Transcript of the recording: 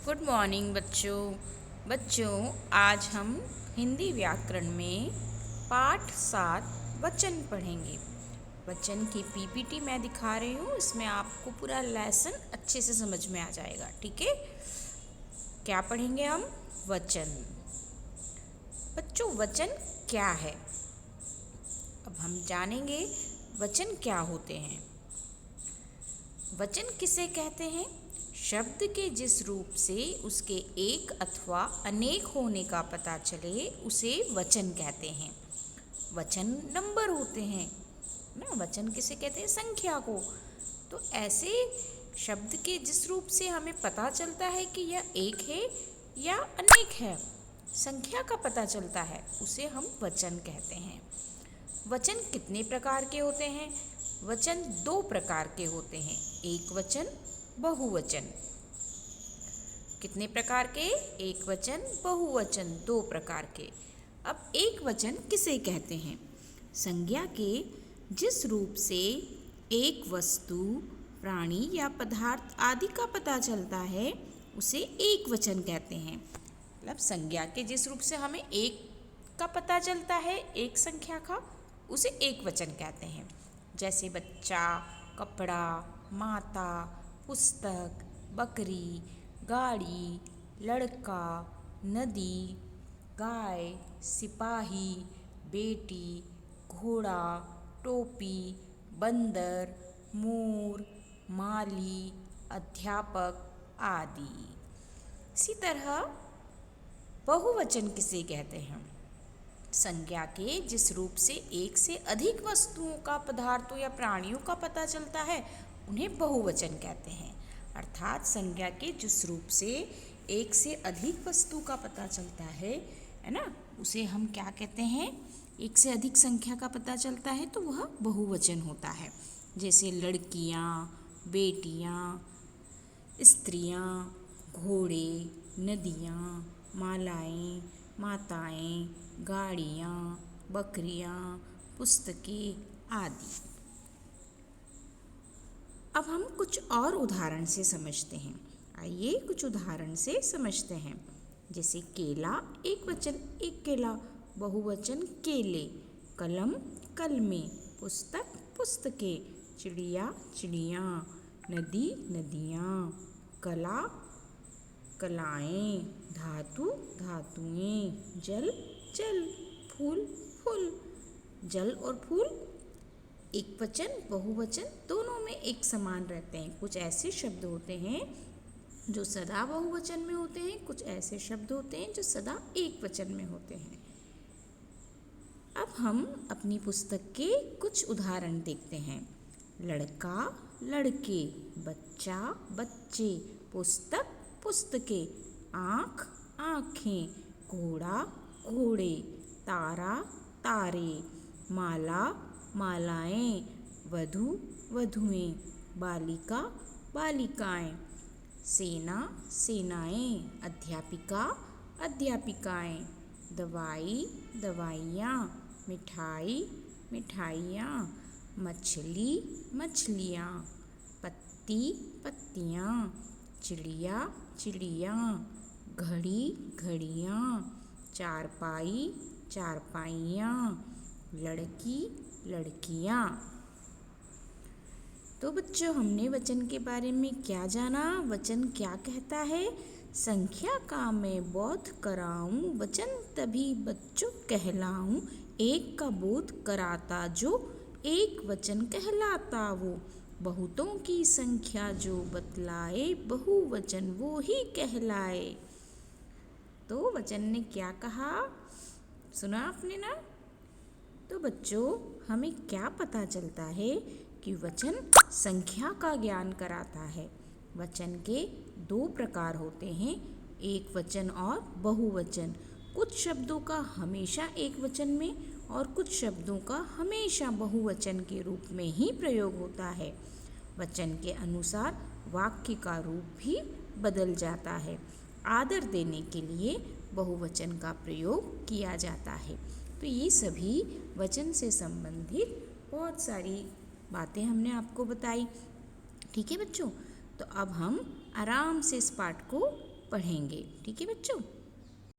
Good morning बच्चों आज हम हिंदी व्याकरण में पाठ 7 वचन पढ़ेंगे। वचन की पीपीटी मैं दिखा रही हूँ, इसमें आपको पूरा लेसन अच्छे से समझ में आ जाएगा। ठीक है, क्या पढ़ेंगे हम? वचन। बच्चों, वचन क्या है? अब हम जानेंगे वचन क्या होते हैं। वचन किसे कहते हैं? शब्द के जिस रूप से उसके एक अथवा अनेक होने का पता चले उसे वचन कहते हैं। वचन नंबर होते हैं ना। वचन किसे कहते हैं? संख्या को। तो ऐसे शब्द के जिस रूप से हमें पता चलता है कि यह एक है या अनेक है, संख्या का पता चलता है, उसे हम वचन कहते हैं। वचन कितने प्रकार के होते हैं? वचन 2 प्रकार के होते हैं, एक वचन, बहुवचन। कितने प्रकार के? एक वचन, बहुवचन, 2 प्रकार के। अब एक वचन किसे कहते हैं? संज्ञा के जिस रूप से एक वस्तु, प्राणी या पदार्थ आदि का पता चलता है उसे एक वचन कहते हैं। मतलब संज्ञा के जिस रूप से हमें एक का पता चलता है, एक संख्या का, उसे एक वचन कहते हैं। जैसे बच्चा, कपड़ा, माता, पुस्तक, बकरी, गाड़ी, लड़का, नदी, गाय, सिपाही, बेटी, घोड़ा, टोपी, बंदर, मोर, माली, अध्यापक आदि। इसी तरह बहुवचन किसे कहते हैं? संज्ञा के जिस रूप से एक से अधिक वस्तुओं का, पदार्थों या प्राणियों का पता चलता है उन्हें बहुवचन कहते हैं। अर्थात संज्ञा के जिस रूप से एक से अधिक वस्तु का पता चलता है ना, उसे हम क्या कहते हैं? एक से अधिक संख्या का पता चलता है तो वह बहुवचन होता है। जैसे लड़कियाँ, बेटियाँ, स्त्रियाँ, घोड़े, नदियाँ, मालाएं, माताएं, गाड़ियाँ, बकरियाँ, पुस्तकें आदि। अब हम कुछ और उदाहरण से समझते हैं। आइए कुछ उदाहरण से समझते हैं। जैसे केला, एक वचन, एक केला, बहुवचन केले, कलम, कलमें, पुस्तक, पुस्तकें, चिड़िया, चिड़ियाँ, नदी, नदियाँ, कला, कलाएं, धातु, धातुएं, जल, जल, फूल, फूल। जल और फूल एक वचन, बहुवचन दोनों में एक समान रहते हैं। कुछ ऐसे शब्द होते हैं जो सदा बहुवचन में होते हैं, कुछ ऐसे शब्द होते हैं जो सदा एक वचन में होते हैं। अब हम अपनी पुस्तक के कुछ उदाहरण देखते हैं। लड़का, लड़के, बच्चा, बच्चे, पुस्तक, पुस्तकें, आँख, आँखें, घोड़ा, घोड़े, तारा, तारे, माला, मालाएं, वधू, वधुएं, बालिका, बालिकाएं, सेना, सेनाएं, अध्यापिका, अध्यापिकाएं, दवाई, दवाइयाँ, मिठाई, मिठाइयाँ, मछली, मछलियाँ, पत्ती, पत्तियाँ, चिड़िया, चिड़ियाँ, घड़ी, घड़ियाँ, चारपाई, चारपाइयाँ, लड़की, लड़कियाँ। तो बच्चों, हमने वचन के बारे में क्या जाना? वचन क्या कहता है? संख्या का मैं बोध कराऊं, वचन तभी बच्चों कहलाऊं। एक का बोध कराता जो, एक वचन कहलाता वो। बहुतों की संख्या जो बतलाए, बहुवचन वो ही कहलाए। तो वचन ने क्या कहा? सुना आपने ना? तो बच्चों, हमें क्या पता चलता है कि वचन संख्या का ज्ञान कराता है। वचन के 2 प्रकार होते हैं, एक वचन और बहुवचन। कुछ शब्दों का हमेशा एक वचन में और कुछ शब्दों का हमेशा बहुवचन के रूप में ही प्रयोग होता है। वचन के अनुसार वाक्य का रूप भी बदल जाता है। आदर देने के लिए बहुवचन का प्रयोग किया जाता है। तो ये सभी वचन से संबंधित बहुत सारी बातें हमने आपको बताई। ठीक है बच्चों, तो अब हम आराम से इस पाठ को पढ़ेंगे। ठीक है बच्चों।